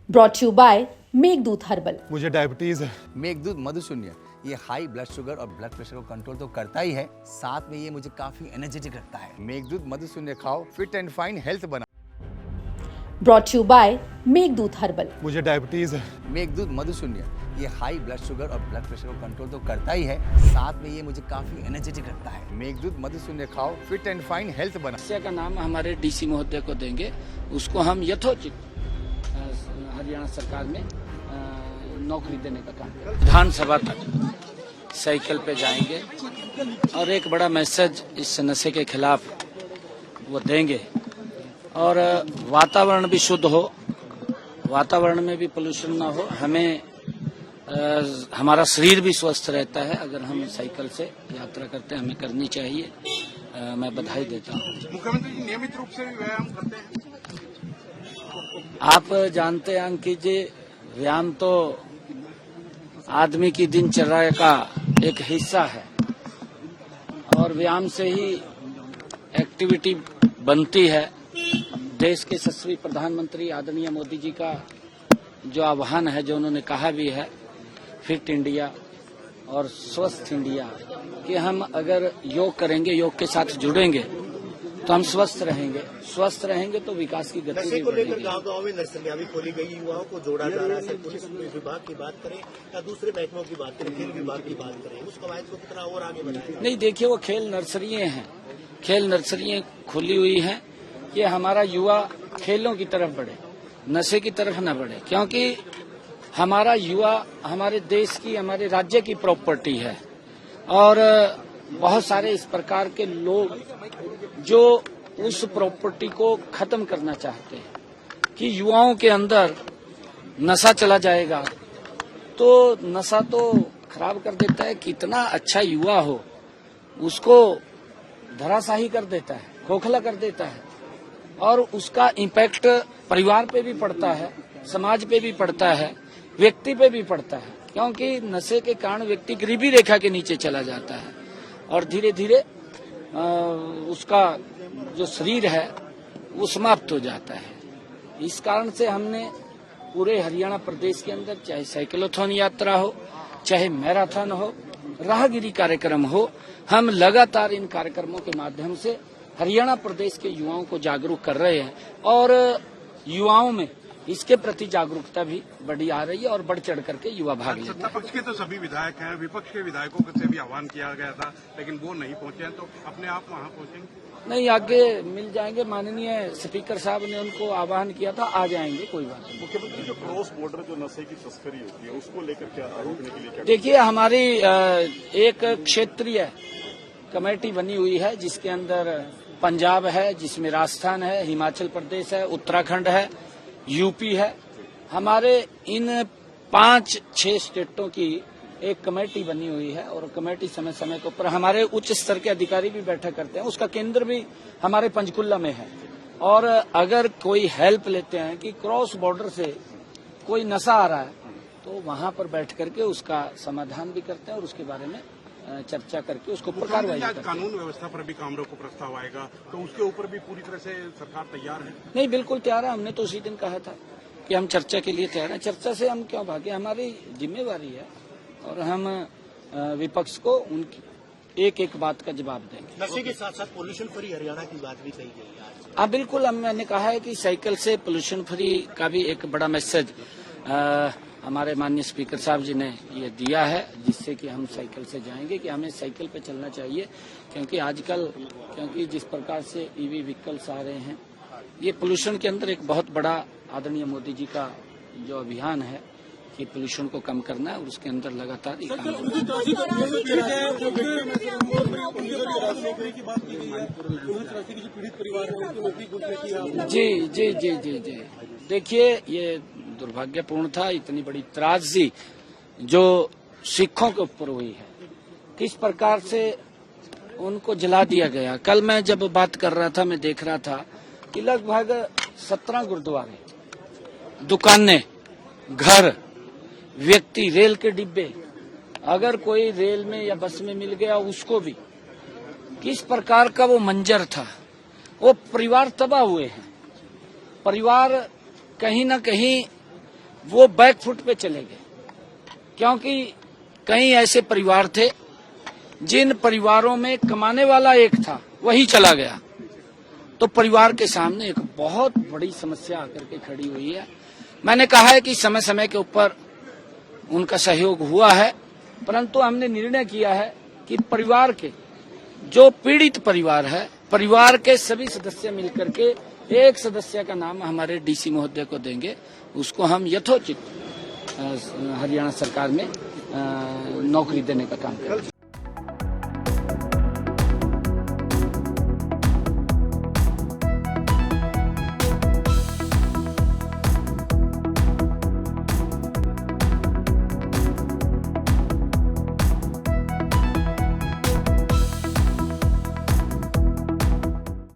Brought you by Meghdoot herbal. मुझे diabetes है। मेघदूत मधुशून्य ये हाई ब्लड शुगर और ब्लड प्रेशर को कंट्रोल तो करता ही है, साथ में ये मुझे काफी एनर्जेटिक रखता है। मेघदूत मधुशून्य खाओ, फिट एंड फाइन हेल्थ बना। Brought you by Meghdoot herbal. मुझे डायबिटीज है। मेघदूत मधुशून्य ये हाई ब्लड शुगर और ब्लड प्रेशर को कंट्रोल तो करता ही है, साथ में ये मुझे काफी एनर्जेटिक रखता है। मेघदूत मधुशून्य खाओ, फिट एंड फाइन हेल्थ बना। समस्या का नाम हमारे डीसी महोदय को देंगे, उसको हम यथोचित हरियाणा सरकार में नौकरी देने का काम करेंगे। विधानसभा तक साइकिल पे जाएंगे और एक बड़ा मैसेज इस नशे के खिलाफ वो देंगे और वातावरण भी शुद्ध हो, वातावरण में भी पोल्यूशन ना हो, हमें हमारा शरीर भी स्वस्थ रहता है अगर हम साइकिल से यात्रा करते हैं, हमें करनी चाहिए। मैं बधाई देता हूँ। मुख्यमंत्री जी नियमित रूप से भी व्यायाम करते हैं? आप जानते हैं अंकित जी, व्यायाम तो आदमी की दिनचर्या का एक हिस्सा है और व्यायाम से ही एक्टिविटी बनती है। देश के यशस्वी प्रधानमंत्री आदरणीय मोदी जी का जो आह्वान है, जो उन्होंने कहा भी है, फिट इंडिया और स्वस्थ इंडिया, कि हम अगर योग करेंगे, योग के साथ जुड़ेंगे तो हम स्वस्थ रहेंगे। स्वस्थ रहेंगे तो विकास की गति भी बढ़ेगी। गाँव में नर्सरियां भी खोली गई, युवाओं को जोड़ा जा रहा है। पुलिस विभाग की बात करें या दूसरे महकमों की बात करें, खेल विभाग की बात करें, उस कवायद को कितना और आगे बढ़ाएं? नहीं, देखिए, वो खेल नर्सरियां हैं, खेल नर्सरियां खुली हुई हैं कि हमारा युवा खेलों की तरफ बढ़े, नशे की तरफ न बढ़े, क्योंकि हमारा युवा हमारे देश की, हमारे राज्य की प्रॉपर्टी है और बहुत सारे इस प्रकार के लोग जो उस प्रॉपर्टी को खत्म करना चाहते हैं कि युवाओं के अंदर नशा चला जाएगा, तो नशा तो खराब कर देता है। कितना अच्छा युवा हो उसको धराशाही कर देता है, खोखला कर देता है और उसका इम्पैक्ट परिवार पे भी पड़ता है, समाज पे भी पड़ता है, व्यक्ति पे भी पड़ता है, क्योंकि नशे के कारण व्यक्ति गरीबी रेखा के नीचे चला जाता है और धीरे धीरे उसका जो शरीर है वो समाप्त हो जाता है। इस कारण से हमने पूरे हरियाणा प्रदेश के अंदर, चाहे साइक्लोथॉन यात्रा हो, चाहे मैराथन हो, राहगिरी कार्यक्रम हो, हम लगातार इन कार्यक्रमों के माध्यम से हरियाणा प्रदेश के युवाओं को जागरूक कर रहे हैं और युवाओं में इसके प्रति जागरूकता भी बढ़ी आ रही है और बढ़ चढ़ करके युवा भाग लेते हैं। सत्ता पक्ष के तो सभी विधायक हैं, विपक्ष के विधायकों से भी आह्वान किया गया था, लेकिन वो नहीं पहुंचे हैं, तो अपने आप वहां पहुंचेंगे? नहीं, आगे मिल जाएंगे। माननीय स्पीकर साहब ने उनको आह्वान किया था, आ जाएंगे, कोई बात नहीं। मुख्यमंत्री, जो क्रॉस बॉर्डर जो नशे की तस्करी होती है उसको लेकर क्या रोकने के लिए क्या? देखिए, हमारी एक क्षेत्रीय कमेटी बनी हुई है जिसके अंदर पंजाब है, जिसमें राजस्थान है, हिमाचल प्रदेश है, उत्तराखंड है, यूपी है। हमारे इन 5-6 स्टेटों की एक कमेटी बनी हुई है और कमेटी समय समय के ऊपर हमारे उच्च स्तर के अधिकारी भी बैठक करते हैं। उसका केंद्र भी हमारे पंचकुला में है और अगर कोई हेल्प लेते हैं कि क्रॉस बॉर्डर से कोई नशा आ रहा है तो वहां पर बैठ करके उसका समाधान भी करते हैं और उसके बारे में चर्चा करके उसको कार्रवाई करते हैं। कानून व्यवस्था पर भी काम रोको प्रस्ताव आएगा, तो उसके ऊपर भी पूरी तरह से सरकार तैयार है? नहीं, बिल्कुल तैयार है। हमने तो उसी दिन कहा था कि हम चर्चा के लिए तैयार हैं। चर्चा से हम क्यों भागे, हमारी जिम्मेवारी है और हम विपक्ष को उनकी एक एक बात का जवाब देंगे। नशे के साथ साथ पोल्यूशन फ्री हरियाणा की बात भी कही गई है। हाँ, बिल्कुल, मैंने कहा है कि साइकिल से पोल्यूशन फ्री का भी एक बड़ा मैसेज हमारे माननीय स्पीकर साहब जी ने ये दिया है, जिससे कि हम साइकिल से जाएंगे, कि हमें साइकिल पे चलना चाहिए, क्योंकि आजकल जिस प्रकार से ईवी व्हीकल्स आ रहे हैं, ये पोल्यूशन के अंदर एक बहुत बड़ा आदरणीय मोदी जी का जो अभियान है कि पोल्यूशन को कम करना है और उसके अंदर लगातार ये काम जी जी जी जी जी देखिए, ये दुर्भाग्यपूर्ण था, इतनी बड़ी त्रासदी जो सिखों के ऊपर हुई है, किस प्रकार से उनको जला दिया गया। कल मैं जब बात कर रहा था, मैं देख रहा था कि लगभग 17 गुरुद्वारे, दुकानें, घर, व्यक्ति, रेल के डिब्बे, अगर कोई रेल में या बस में मिल गया उसको भी, किस प्रकार का वो मंजर था। वो परिवार तबाह हुए हैं, परिवार कहीं न कहीं वो बैकफुट पे चले गए, क्योंकि कई ऐसे परिवार थे जिन परिवारों में कमाने वाला एक था, वही चला गया, तो परिवार के सामने एक बहुत बड़ी समस्या आकर के खड़ी हुई है। मैंने कहा है कि समय समय के ऊपर उनका सहयोग हुआ है, परंतु हमने निर्णय किया है कि परिवार के जो पीड़ित परिवार है, परिवार के सभी सदस्य मिलकर के एक सदस्य का नाम हमारे डीसी महोदय को देंगे, उसको हम यथोचित हरियाणा सरकार में नौकरी देने का काम करेंगे।